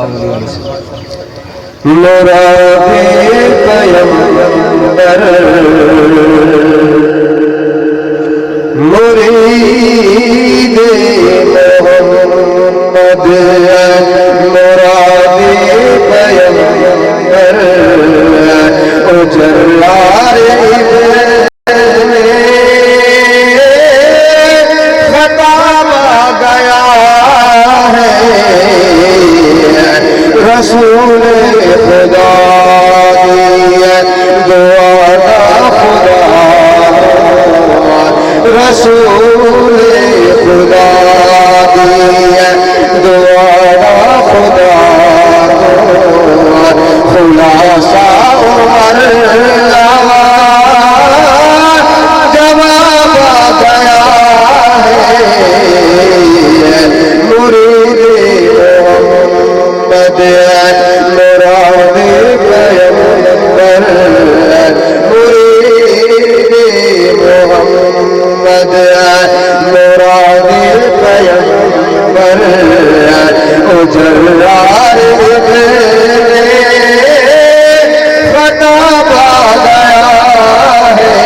اللہ علیہ وسلم. مراد پیغمبر مرید محمد مراد پیغمبر اجرار ختم گیا ہے رسول خدا دعا خدا رسول خدا دعا خدا خلاصہ عمر جواب گیا ہے مرید محمد مراد پیغمبر مرید محمد مراد پیغمبر اجرار ختم گیا ہے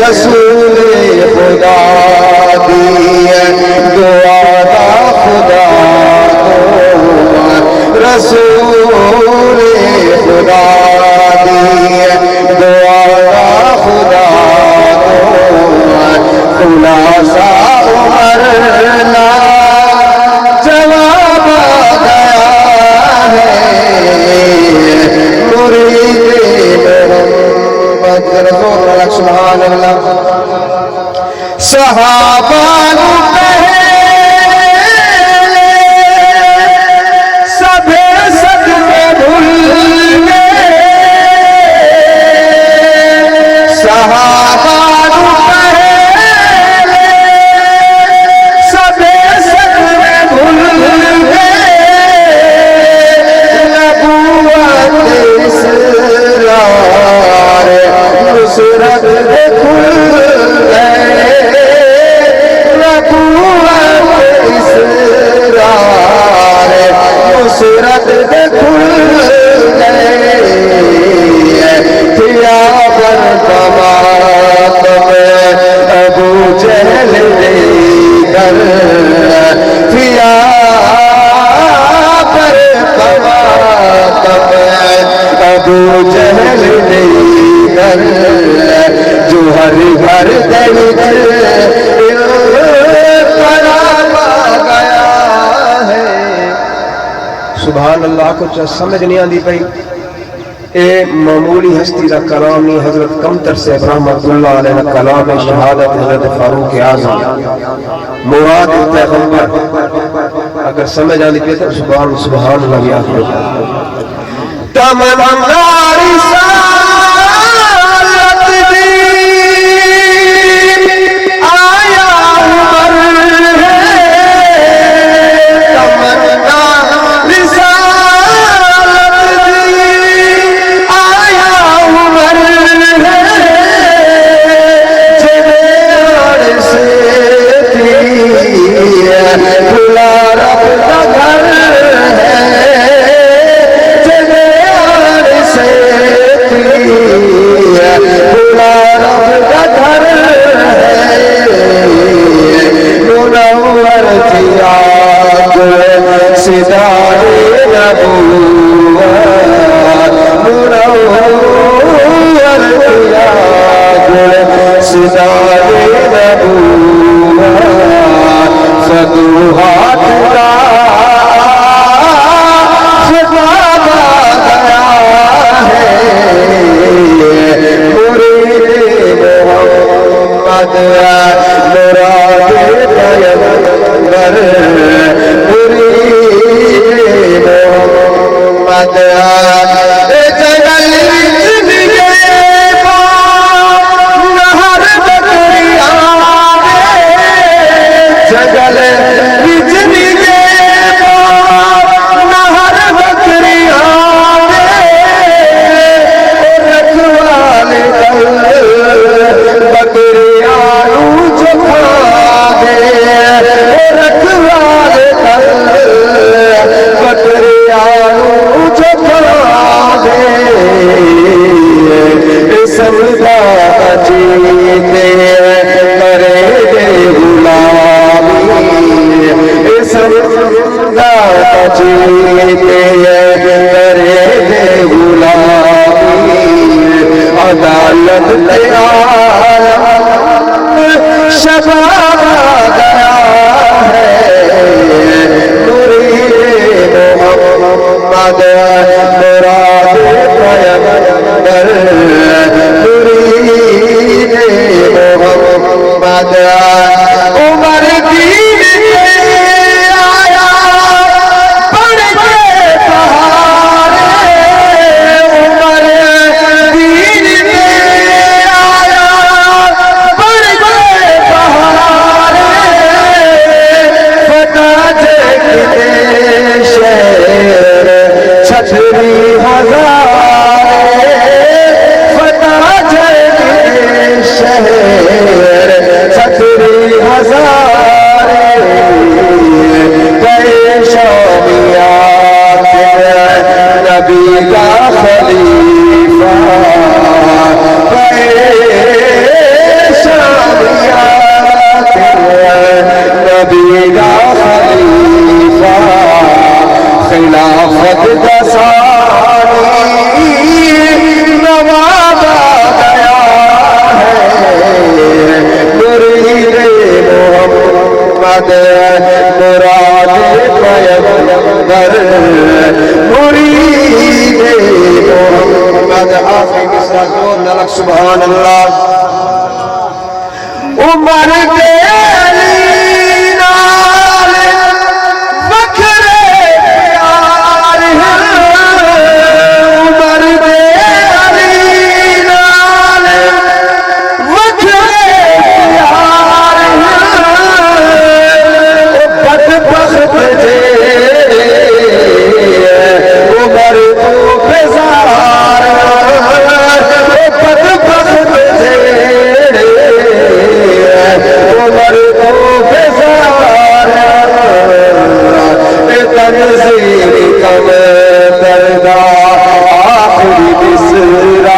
رسول خدا دعا خدا رسول خدا دعا خدا خلاصہ عمر جواب گیا ہے مرید محمد رسول اللہ سبحان اللہ. صحابہ جو ہر گھر سبحان اللہ. کچھ سمجھ نہیں آتی پئی اے معمولی ہستی کا کلام نہیں. حضرت کمتر سے رحمۃ اللہ علیہ کا کلام شہادت حضرت فاروق اعظم مراد پیغمبر. اگر سمجھ آتی پئی تو سبحان سبحان اللہ یا تمنا رسالت دی آیا عمر ہے تمنا رسالت دی آیا عمر ہے جنیڑ سے تھی کھلا رب کا گھر ہے بلا رب کا گھر ہے منور کیا ستارے نبوت منور کیا ستارے نبوت فتوحات کا مراد پیغمبر مرید محمد جنگل نہر بکریاں جنگل نہر بکریاں رکھوالے بکریاں سمجھا جیتے کرے دے غلامی سمجھا جیتے کرے دے غلامی عدالت عالم شباب گیا ہے مرید محمد مراد پیغمبر مرید محمد عمر دین کے آیا بڑھ کے پہاڑے عمر دین کے آیا بڑھ کے پہاڑے فتح جگتے شہر چھتری ہزارے فتح جگتے شہر چھتری ہزارے گئے شامیات نبی کا خلیفہ گئے شامیات نبی کا خلیفہ خلافت کا ثانی نوابا گیا ہے مرید محمد مراد پیغمبر مرید محمد آخری مصرع کو نلک سبحان اللہ عمر کے علی نال وکھرے پیار ہیں عمر کے علی نال وکھرے پیار ہیں بدبخت جے عمر تو بیزار بدبخت جے عمر تو بیزار تنزیل کم کردہ آخری مصرع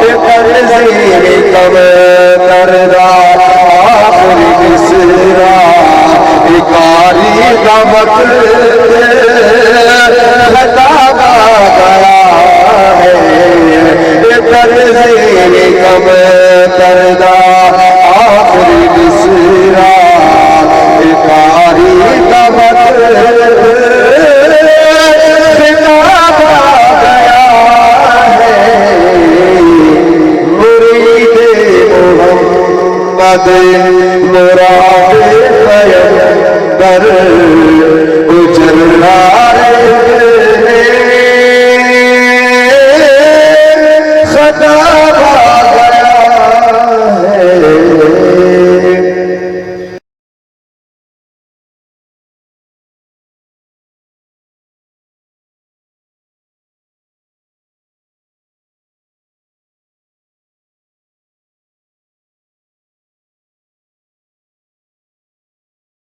تنزیل کم کردہ آخری مصرع اکاری کا وقت خطابہ گیا ہے تنزیل کم کردہ آخری مصرع اکاری کا وقت خطابہ گیا ہے مرید محمد